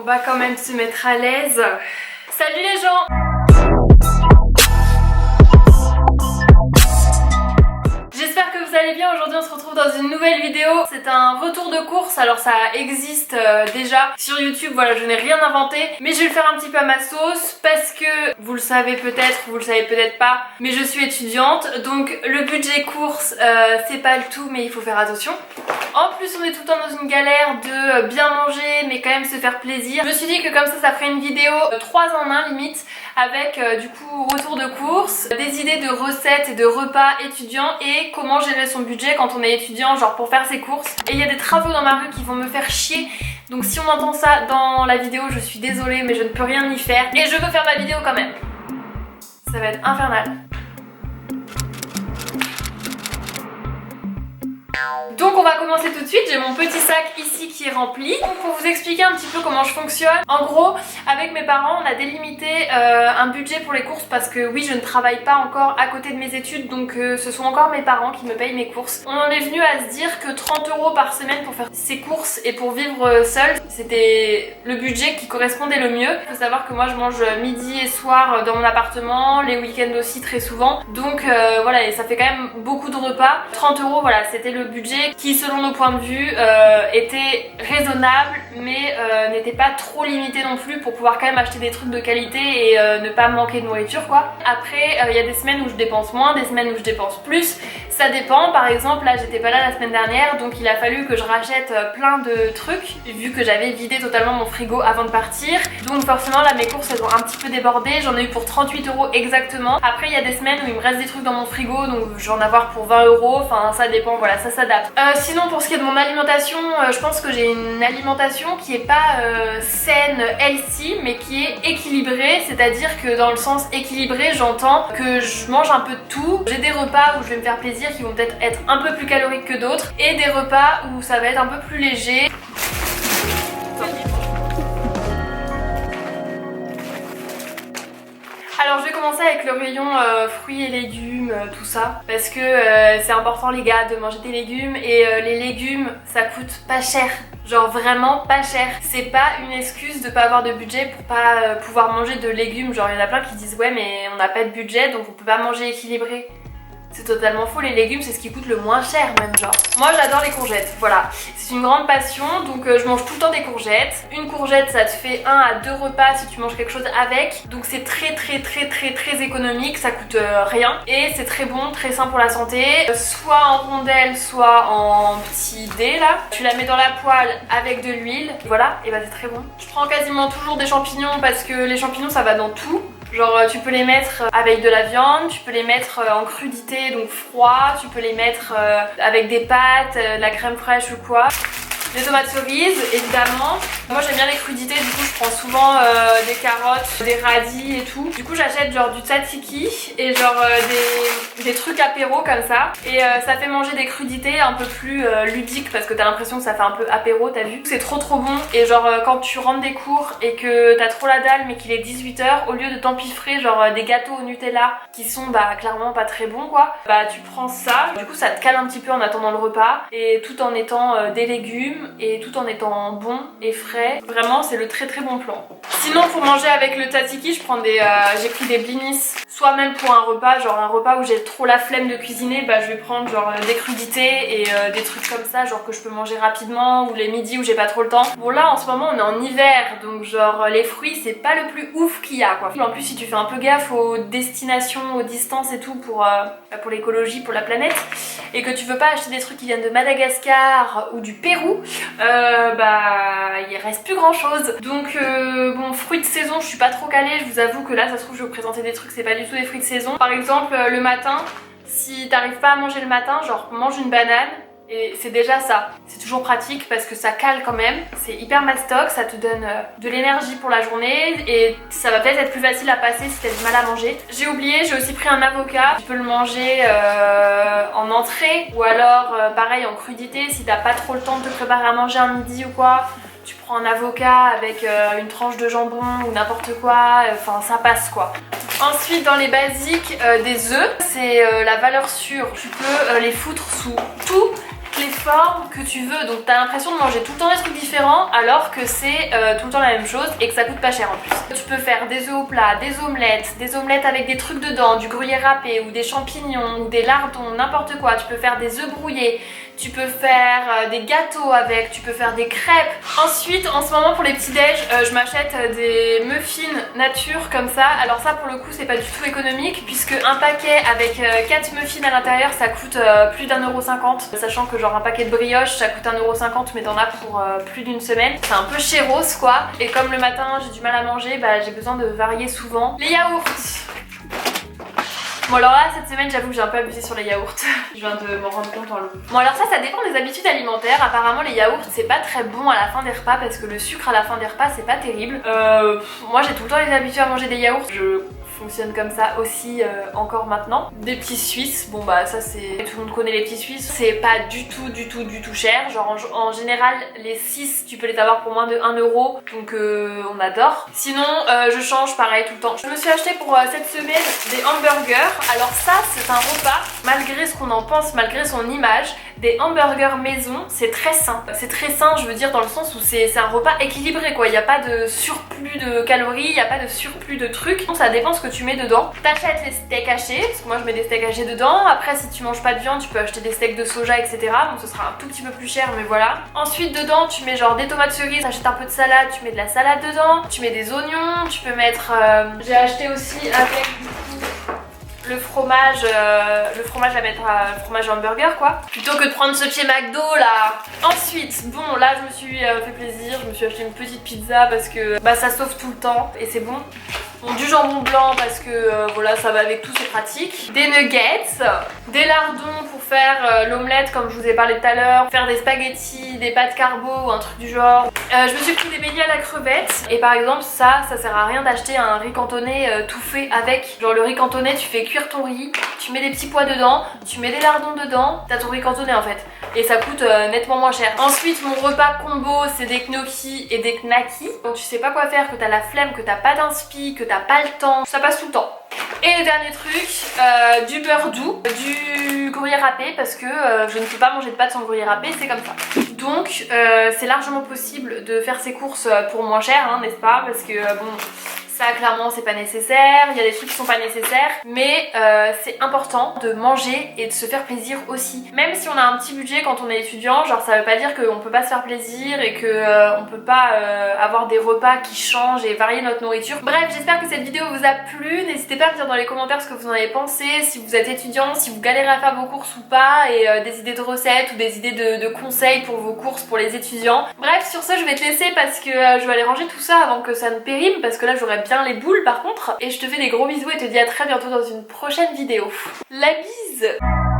On va quand même se mettre à l'aise. Salut les gens! J'espère que vous allez bien. Aujourd'hui on se retrouve dans une nouvelle vidéo. C'est un retour de course, alors ça existe déjà sur YouTube, voilà, je n'ai rien inventé, mais je vais le faire un petit peu à ma sauce parce que vous le savez peut-être, vous le savez peut-être pas, mais je suis étudiante, donc le budget course c'est pas le tout, mais il faut faire attention. En plus on est tout le temps dans une galère de bien manger mais quand même se faire plaisir. Je me suis dit que comme ça ferait une vidéo 3 en 1 limite, avec du coup retour de course, des idées de recettes et de repas étudiants et comment gérer son budget quand on est étudiant, genre pour faire ses courses. Et il y a des travaux dans ma rue qui vont me faire chier, donc si on entend ça dans la vidéo je suis désolée mais je ne peux rien y faire et je veux faire ma vidéo quand même. Ça va être infernal. Donc on va commencer tout de suite, j'ai mon petit sac ici qui est rempli. Donc pour vous expliquer un petit peu comment je fonctionne, en gros avec mes parents on a délimité un budget pour les courses parce que oui je ne travaille pas encore à côté de mes études, donc ce sont encore mes parents qui me payent mes courses. On en est venu à se dire que 30 € par semaine pour faire ses courses et pour vivre seule, c'était le budget qui correspondait le mieux. Il faut savoir que moi je mange midi et soir dans mon appartement, les week-ends aussi très souvent, donc voilà, et ça fait quand même beaucoup de repas. 30 € voilà, c'était le budget qui selon nos points de vue était raisonnable mais n'était pas trop limité non plus pour pouvoir quand même acheter des trucs de qualité et ne pas manquer de nourriture quoi. Après il y a des semaines où je dépense moins, des semaines où je dépense plus, ça dépend. Par exemple là j'étais pas là la semaine dernière, donc il a fallu que je rachète plein de trucs vu que j'avais vidé totalement mon frigo avant de partir, donc forcément là mes courses elles ont un petit peu débordé, j'en ai eu pour 38 € exactement. Après il y a des semaines où il me reste des trucs dans mon frigo, donc je vais en avoir pour 20 €, enfin ça dépend, voilà, ça s'adapte. Sinon pour ce qui est de mon alimentation, je pense que j'ai une alimentation qui est pas saine, healthy, mais qui est équilibrée, c'est-à-dire que dans le sens équilibré j'entends que je mange un peu de tout. J'ai des repas où je vais me faire plaisir qui vont peut-être être un peu plus caloriques que d'autres et des repas où ça va être un peu plus léger. Alors je vais commencer avec le rayon fruits et légumes, tout ça, parce que c'est important les gars de manger des légumes et les légumes ça coûte pas cher, genre vraiment pas cher. C'est pas une excuse de pas avoir de budget pour pas pouvoir manger de légumes, genre il y en a plein qui disent ouais mais on n'a pas de budget donc on peut pas manger équilibré. C'est totalement faux, les légumes c'est ce qui coûte le moins cher même genre. Moi j'adore les courgettes, voilà. C'est une grande passion, donc je mange tout le temps des courgettes. Une courgette ça te fait 1 à 2 repas si tu manges quelque chose avec. Donc c'est très économique, ça coûte rien. Et c'est très bon, très sain pour la santé. Soit en rondelles, soit en petits dés là. Tu la mets dans la poêle avec de l'huile, voilà, et bah c'est très bon. Je prends quasiment toujours des champignons parce que les champignons ça va dans tout. Genre tu peux les mettre avec de la viande, tu peux les mettre en crudité donc froid, tu peux les mettre avec des pâtes, de la crème fraîche ou quoi. Des tomates cerises évidemment. Moi j'aime bien les crudités, du coup je prends souvent des carottes, des radis et tout. Du coup j'achète genre du tzatziki et genre des trucs apéro comme ça. Et ça fait manger des crudités un peu plus ludiques parce que t'as l'impression que ça fait un peu apéro, t'as vu. C'est trop bon et genre quand tu rentres des cours et que t'as trop la dalle mais qu'il est 18 h, au lieu de t'empiffrer genre des gâteaux au Nutella qui sont bah clairement pas très bons quoi, bah tu prends ça. Du coup ça te cale un petit peu en attendant le repas et tout en étant des légumes et tout en étant bon et frais. Vraiment c'est le très bon plan. Sinon pour manger avec le tzatziki je prends j'ai pris des blinis, soit même pour un repas, genre un repas où j'ai trop la flemme de cuisiner, bah je vais prendre genre des crudités et des trucs comme ça genre que je peux manger rapidement, ou les midis où j'ai pas trop le temps. Bon là en ce moment on est en hiver donc genre les fruits c'est pas le plus ouf qu'il y a quoi. En plus si tu fais un peu gaffe aux destinations, aux distances et tout pour l'écologie, pour la planète, et que tu veux pas acheter des trucs qui viennent de Madagascar ou du Pérou, bah il reste plus grand chose. Donc bon, fruits de saison je suis pas trop calée, je vous avoue que là ça se trouve je vais vous présenter des trucs, c'est pas du tout des fruits de saison. Par exemple le matin, si t'arrives pas à manger le matin, genre mange une banane. Et c'est déjà ça, c'est toujours pratique parce que ça cale quand même, c'est hyper mastoc, ça te donne de l'énergie pour la journée et ça va peut-être être plus facile à passer si t'as du mal à manger. J'ai oublié, j'ai aussi pris un avocat, tu peux le manger en entrée ou alors pareil en crudité si t'as pas trop le temps de te préparer à manger un midi ou quoi. Tu prends un avocat avec une tranche de jambon ou n'importe quoi, enfin ça passe quoi. Ensuite dans les basiques, des œufs, c'est la valeur sûre, tu peux les foutre sous tout les formes que tu veux, donc t'as l'impression de manger tout le temps des trucs différents alors que c'est tout le temps la même chose et que ça coûte pas cher en plus. Tu peux faire des œufs au plat, des omelettes avec des trucs dedans, du gruyère râpé ou des champignons ou des lardons, n'importe quoi. Tu peux faire des œufs brouillés, tu peux faire des gâteaux avec, tu peux faire des crêpes. Ensuite, en ce moment pour les petits déj, je m'achète des muffins nature comme ça. Alors ça pour le coup c'est pas du tout économique puisque un paquet avec 4 muffins à l'intérieur ça coûte plus d'1,50€. Sachant que genre un paquet de brioche ça coûte 1,50€ mais t'en as pour plus d'une semaine. C'est un peu chéros quoi. Et comme le matin j'ai du mal à manger, bah j'ai besoin de varier souvent. Les yaourts. Bon alors là cette semaine j'avoue que j'ai un peu abusé sur les yaourts. Je viens de m'en rendre compte en le... Bon alors ça dépend des habitudes alimentaires. Apparemment les yaourts c'est pas très bon à la fin des repas parce que le sucre à la fin des repas c'est pas terrible. Moi j'ai tout le temps les habitudes à manger des yaourts. Je fonctionne comme ça aussi encore maintenant. Des petits suisses, bon bah ça c'est... Tout le monde connaît les petits suisses. C'est pas du tout cher. Genre en général les 6 tu peux les avoir pour moins de 1€. Donc on adore. Sinon je change pareil tout le temps. Je me suis acheté pour cette semaine des hamburgers. Alors ça c'est un repas, malgré ce qu'on en pense, malgré son image, des hamburgers maison, c'est très sain. C'est très sain, je veux dire dans le sens où c'est un repas équilibré quoi. Il n'y a pas de surplus de calories, il n'y a pas de surplus de trucs. Donc ça dépend ce que tu mets dedans. T'achètes les steaks hachés, parce que moi je mets des steaks hachés dedans. Après si tu manges pas de viande, tu peux acheter des steaks de soja etc. Donc ce sera un tout petit peu plus cher mais voilà. Ensuite dedans tu mets genre des tomates cerises, t'achètes un peu de salade, tu mets de la salade dedans. Tu mets des oignons, tu peux mettre... J'ai acheté aussi avec du coup... le fromage à mettre le fromage hamburger quoi, plutôt que de prendre ce chez McDo là. Ensuite bon là je me suis fait plaisir, je me suis acheté une petite pizza parce que bah ça sauve tout le temps et c'est bon. Bon, du jambon blanc parce que voilà ça va avec tout, c'est pratique. Des nuggets, des lardons pour faire l'omelette comme je vous ai parlé tout à l'heure, faire des spaghettis, des pâtes carbo ou un truc du genre. Je me suis pris des beignets à la crevette et par exemple ça sert à rien d'acheter un riz cantonné tout fait avec. Genre le riz cantonné tu fais cuire ton riz, tu mets des petits pois dedans, tu mets des lardons dedans, t'as ton riz cantonné en fait. Et ça coûte nettement moins cher. Ensuite mon repas combo c'est des gnocchis et des knackis. Donc tu sais pas quoi faire, que t'as la flemme, que t'as pas d'inspi, que t'as pas le temps, ça passe tout le temps. Et le dernier truc, du beurre doux, du gruyère râpé parce que je ne peux pas manger de pâtes sans gruyère râpé, c'est comme ça. Donc c'est largement possible de faire ses courses pour moins cher, hein, n'est-ce pas? Parce que bon... ça clairement c'est pas nécessaire, il y a des trucs qui sont pas nécessaires, mais c'est important de manger et de se faire plaisir aussi. Même si on a un petit budget quand on est étudiant, genre ça veut pas dire qu'on peut pas se faire plaisir et que on peut pas avoir des repas qui changent et varier notre nourriture. Bref, j'espère que cette vidéo vous a plu, n'hésitez pas à me dire dans les commentaires ce que vous en avez pensé, si vous êtes étudiant, si vous galérez à faire vos courses ou pas, et des idées de recettes ou des idées de conseils pour vos courses pour les étudiants. Bref, sur ce je vais te laisser parce que je vais aller ranger tout ça avant que ça ne périme, parce que là j'aurais bien les boules par contre. Et je te fais des gros bisous et te dis à très bientôt dans une prochaine vidéo. La bise!